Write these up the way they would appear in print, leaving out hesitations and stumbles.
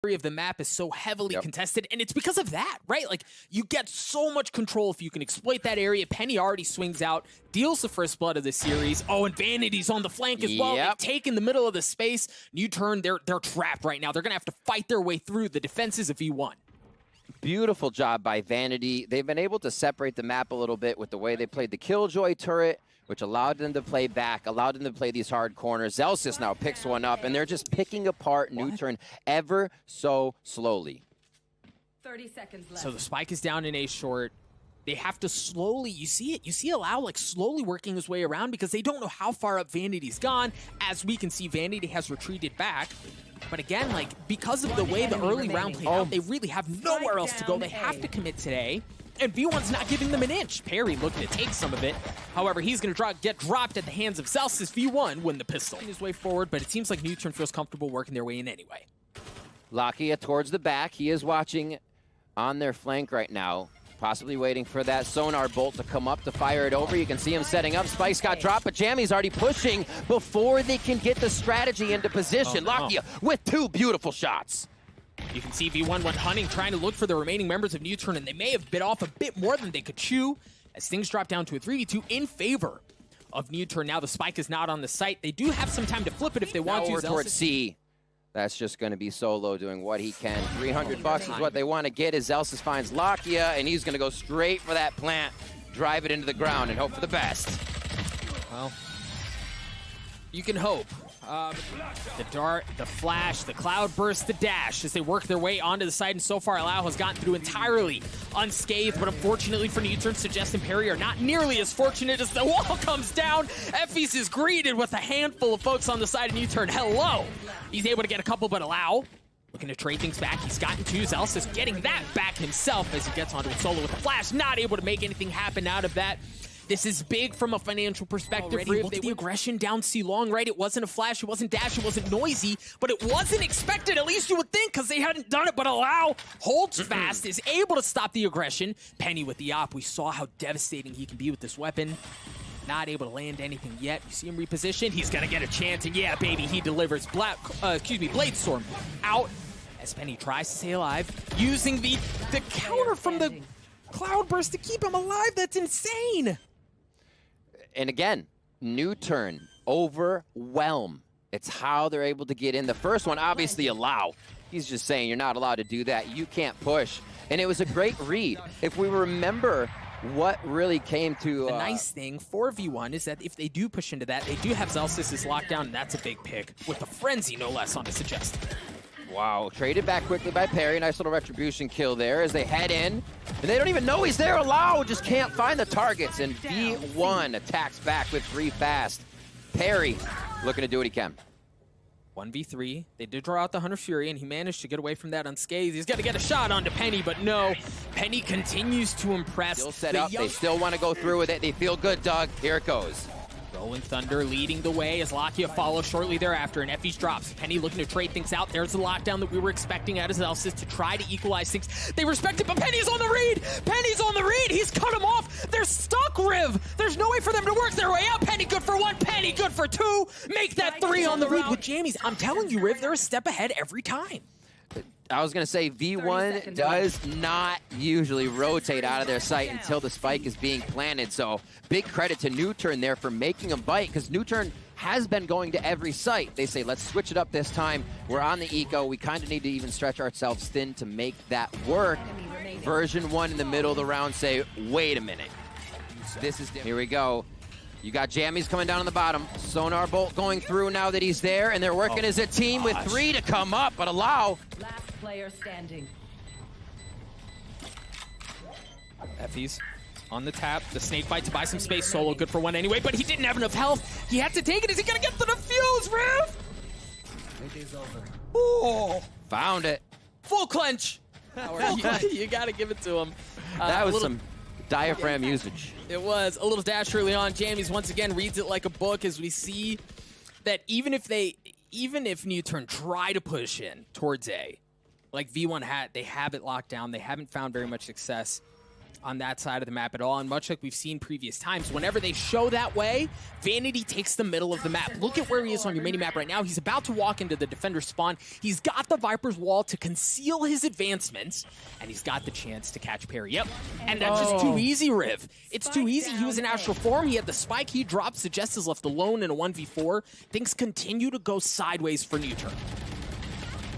of the map is so heavily contested, and it's because of that, right? Like, you get so much control if you can exploit that area. Penny already swings out, deals the first blood of the series. Oh, and Vanity's on the flank as well. They've taken the middle of the space. NUTURN, they're trapped right now. They're gonna have to fight their way through the defenses of V1. Beautiful job by Vanity. They've been able to separate the map a little bit with the way they played the Killjoy turret, which allowed them to play back, allowed them to play these hard corners. zellsis now picks one up, and they're just picking apart NUTURN ever so slowly. 30 seconds left. So the spike is down in A short. They have to slowly, you see it, you see Allow like slowly working his way around because they don't know how far up Vanity's gone. As we can see, Vanity has retreated back. But again, like, because of the way the early round played out, they really have nowhere else to go. They have to commit today. And V1's not giving them an inch. Peri looking to take some of it. However, he's going to get dropped at the hands of zellsis. V1 win the pistol. His way forward, but it seems like NUTURN feels comfortable working their way in anyway. Lakia towards the back. He is watching on their flank right now, possibly waiting for that sonar bolt to come up to fire it over. You can see him setting up. Spike's got dropped, but jammyz already pushing before they can get the strategy into position. Lakia with two beautiful shots. You can see V1 went hunting, trying to look for the remaining members of NUTURN, and they may have bit off a bit more than they could chew as things drop down to a 3v2 in favor of NUTURN. Now the spike is not on the site. They do have some time to flip it if they want to. Over towards C. That's just going to be Solo doing what he can. 300 bucks is what they want to get as zellsis finds Lakia, and he's going to go straight for that plant, drive it into the ground, and hope for the best. Well, you can hope. The dart, the flash, the cloud burst, the dash as they work their way onto the side, and so far Allow has gotten through entirely unscathed, but unfortunately for NUTURN, Suggest and Peri are not nearly as fortunate as the wall comes down. effys is greeted with a handful of folks on the side of NUTURN. Hello! He's able to get a couple, but Allow looking to trade things back. He's gotten two. zellsis getting that back himself as he gets onto it solo with a flash, not able to make anything happen out of that. This is big from a financial perspective. Look at the aggression down C long, right? It wasn't a flash, it wasn't dash, it wasn't noisy, but it wasn't expected, at least you would think, because they hadn't done it. But Allow holds fast, is able to stop the aggression. Penny with the op. We saw how devastating he can be with this weapon. Not able to land anything yet. You see him reposition. He's gonna get a chance, and yeah, baby, he delivers. Bladestorm out as Penny tries to stay alive, using the counter from the cloudburst to keep him alive. That's insane. And again, NUTURN, overwhelm. It's how they're able to get in. The first one, obviously Allow. He's just saying you're not allowed to do that. You can't push. And it was a great read. If we remember what really came to... The nice thing for V1 is that if they do push into that, they do have zellsis locked down, and that's a big pick. With the Frenzy, no less, on the Suggest. Wow, traded back quickly by Peri. Nice little retribution kill there as they head in. And they don't even know he's there. Allow just can't find the targets. And V1 attacks back with 3 fast. Peri looking to do what he can. 1v3. They did draw out the Hunter Fury, and he managed to get away from that unscathed. He's got to get a shot onto Penny, but no. Penny continues to impress. Still set up. They still want to go through with it. They feel good, Doug. Here it goes. Rolling Thunder leading the way as Lakia follows shortly thereafter, and effys drops. Penny looking to trade things out. There's the lockdown that we were expecting out of zellsis to try to equalize things. They respect it, but Penny's on the read! Penny's on the read! He's cut him off! They're stuck, Riv! There's no way for them to work their way out! Penny good for 1, Penny good for 2! Make that 3 on the read with jammyz. I'm telling you, Riv, they're a step ahead every time. I was going to say, V1 does not usually rotate out of their sight until the spike is being planted. So big credit to NUTURN there for making them bite, because NUTURN has been going to every site. They say, let's switch it up this time. We're on the eco. We kind of need to even stretch ourselves thin to make that work. VERSION1 in the middle of the round say, wait a minute. This is different. Here we go. You got jammyz coming down on the bottom. Sonar bolt going through now that he's there, and they're working as a team with 3 to come up, but Allow. Last player standing. effys on the tap. The snake bite to buy some space. Solo good for 1 anyway, but he didn't have enough health. He had to take it. Is he gonna get the defuse, Riv? It is over. Oh, Found it. full clench. You gotta give it to him. That was some diaphragm usage. It was a little dash early on. jammyz once again reads it like a book as we see that even if NUTURN try to push in towards A, like V1 they have it locked down. They haven't found very much success. on that side of the map at all. And much like we've seen previous times, whenever they show that way, Vanity takes the middle of the map. Look at where he is on your mini-map right now. He's about to walk into the defender spawn. He's got the Viper's wall to conceal his advancements, and he's got the chance to catch Peri. Yep, and that's just too easy, Riv. It's too easy. He was in astral form. He had the spike. He dropped. Suggest is left alone in a 1v4. Things continue to go sideways for NUTURN.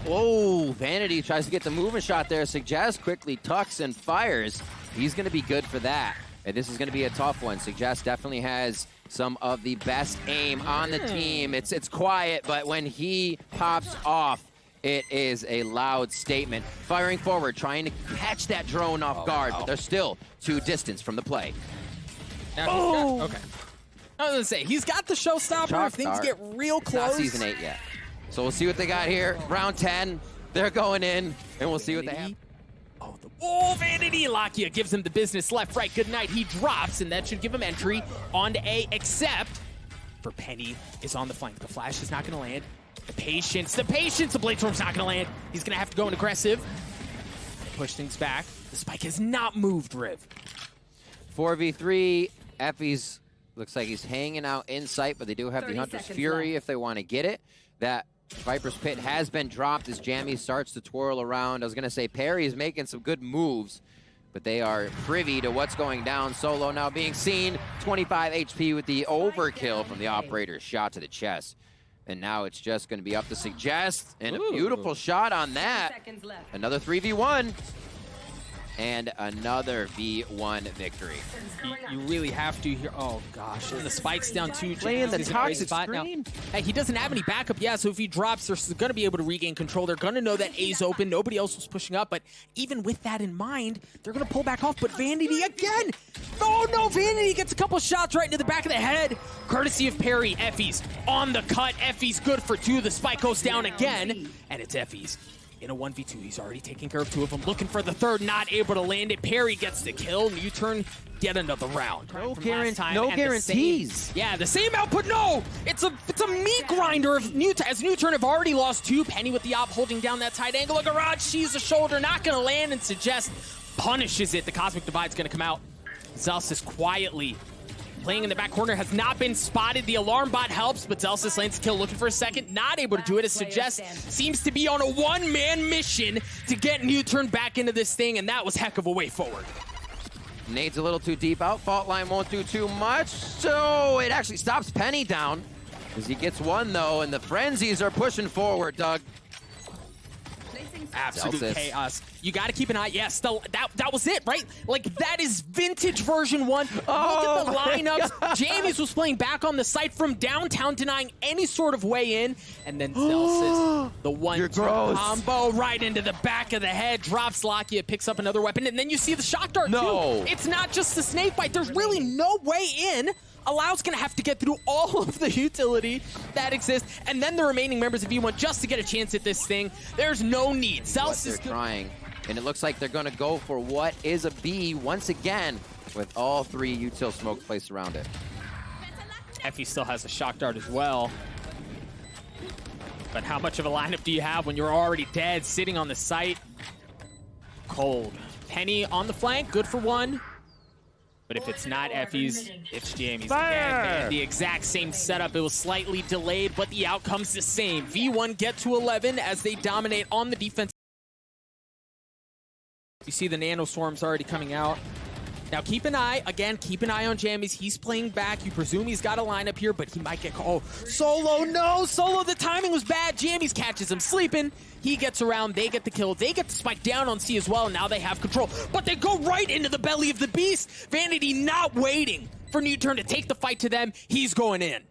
Whoa, Vanity tries to get the movement shot there. Suggest quickly tucks and fires. He's going to be good for that. And this is going to be a tough one. Suggest definitely has some of the best aim on the team. It's quiet, but when he pops off, it is a loud statement. Firing forward, trying to catch that drone off guard, but they're still too distance from the play. Now, okay. I was going to say, he's got the showstopper if things get real close. Not Season 8 yet. So we'll see what they got here. Round 10, they're going in, and we'll see what they have. Vanity! Lakia gives him the business left, right, good night. He drops, and that should give him entry onto A, except for Penny is on the flank. The flash is not going to land. The patience, the blade storm's not going to land. He's going to have to go in aggressive. Push things back. The spike has not moved, Riv. 4v3, effys looks like he's hanging out in sight, but they do have the Hunter's Fury if they want to get it. That Viper's Pit has been dropped as jammyz starts to twirl around. I was going to say Peri is making some good moves, but they are privy to what's going down. Solo now being seen. 25 HP with the overkill from the operator's shot to the chest. And now it's just going to be up to Suggest. And a beautiful shot on that. Another 3v1. And another V1 victory. You really have to here. Oh, gosh. And the spike's down too. Playing the toxic spot now. Hey, he doesn't have any backup. Yeah, so if he drops, they're going to be able to regain control. They're going to know that A's open. Nobody else was pushing up. But even with that in mind, they're going to pull back off. But Vanity again. Oh, no. Vanity gets a couple shots right into the back of the head. Courtesy of Peri. Effys on the cut. Effys good for two. The spike goes down again. And it's Effys. In a 1v2, he's already taking care of two of them. Looking for the third, not able to land it. Peri gets the kill. NUTURN get another round. No guarantees. The same output. No, it's a meat grinder of NUTURN. As NUTURN have already lost two. Penny with the op holding down that tight angle. A garage sees the shoulder, not going to land, and Suggest punishes it. The Cosmic Divide's going to come out. zellsis quietly playing in the back corner, has not been spotted. The alarm bot helps, but zellsis lands the kill, looking for a second. Not able to do it, as Suggest seems to be on a one-man mission to get NUTURN back into this thing, and that was heck of a way forward. Nade's a little too deep out. Fault line won't do too much, so it actually stops Penny down as he gets one, though, and the frenzies are pushing forward, Doug. Absolute chaos. You got to keep an eye. Yes, that was it, right? Like, that is vintage version 1. Look at the lineups. jammyz was playing back on the site from downtown, denying any sort of way in. And then zellsis, the one combo right into the back of the head, drops Lakia, picks up another weapon, and then you see the shock dart, too. It's not just the snake bite. There's really no way in. Allow's gonna have to get through all of the utility that exists, and then the remaining members of V1 just to get a chance at this thing. There's no need. zellsis is trying, and it looks like they're gonna go for what is a B once again, with all three util smokes placed around it. Effy still has a shock dart as well. But how much of a lineup do you have when you're already dead, sitting on the site? Cold. Penny on the flank, good for one. But if it's not Effys, it's jammyz. Again, the exact same setup. It was slightly delayed, but the outcome's the same. V1 get to 11 as they dominate on the defense. You see the nano swarms already coming out. Now keep an eye, again, keep an eye on jammyz. He's playing back. You presume he's got a lineup here, but he might get called. Solo, no! Solo, the timing was bad. jammyz catches him sleeping. He gets around, they get the kill. They get the spike down on C as well, and now they have control. But they go right into the belly of the beast. Vanity not waiting for NUTURN to take the fight to them. He's going in.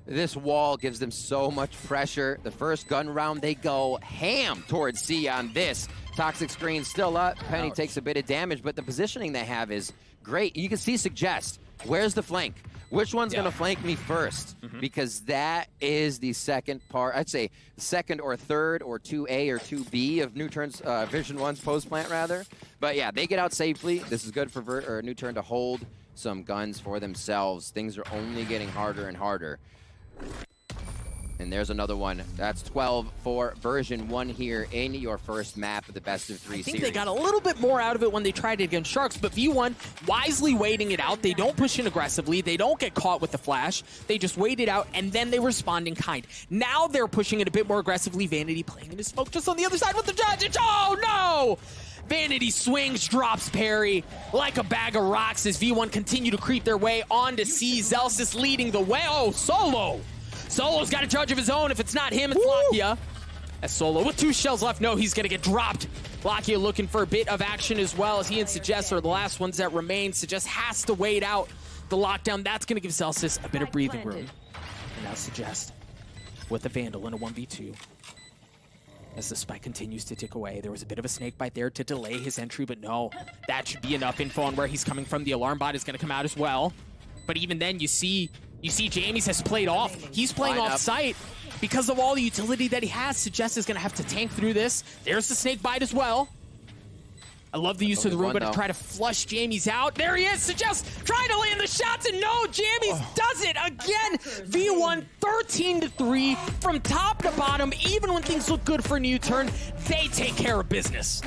This wall gives them so much pressure. The first gun round, they go ham towards C on this. Toxic screen still up. Penny takes a bit of damage, but the positioning they have is great. You can see Suggest. Where's the flank? Which one's going to flank me first? Because that is the second part. I'd say second or third or 2A or 2B of NUTURN's Vision 1's post plant, rather. But yeah, they get out safely. This is good for NUTURN to hold some guns for themselves. Things are only getting harder and harder. And And there's another one. That's 12 for version 1 here in your first map of the best of 3 I think series. they got a little bit more out of it when they tried it against Sharks, but V1 wisely waiting it out. They don't push in aggressively. They don't get caught with the flash. They just wait it out, and then they respond in kind. Now they're pushing it a bit more aggressively. Vanity playing in his smoke just on the other side with the judge. Oh, no! Vanity swings, drops peri like a bag of rocks as V1 continue to creep their way onto C. zellsis leading the way. Oh, Solo! Solo's got a judge of his own. If it's not him, it's Lakia. As Solo with 2 shells left. No, he's going to get dropped. Lakia looking for a bit of action as well as he and Suggest are the last ones that remain. Suggest has to wait out the lockdown. That's going to give zellsis a bit of breathing room. And now Suggest with the Vandal in a 1v2. As the spike continues to tick away, there was a bit of a snake bite there to delay his entry, but no, that should be enough info on where he's coming from. The alarm bot is going to come out as well. But even then, you see jammyz has played off. He's playing off site because of all the utility that he has. Suggest is going to have to tank through this. There's the snake bite as well. I love the use of the Roomba to try to flush jammyz out. There he is. Suggest trying to land the shots, and no, jammyz does it again. V1 13-3 from top to bottom. Even when things look good for NUTURN, they take care of business.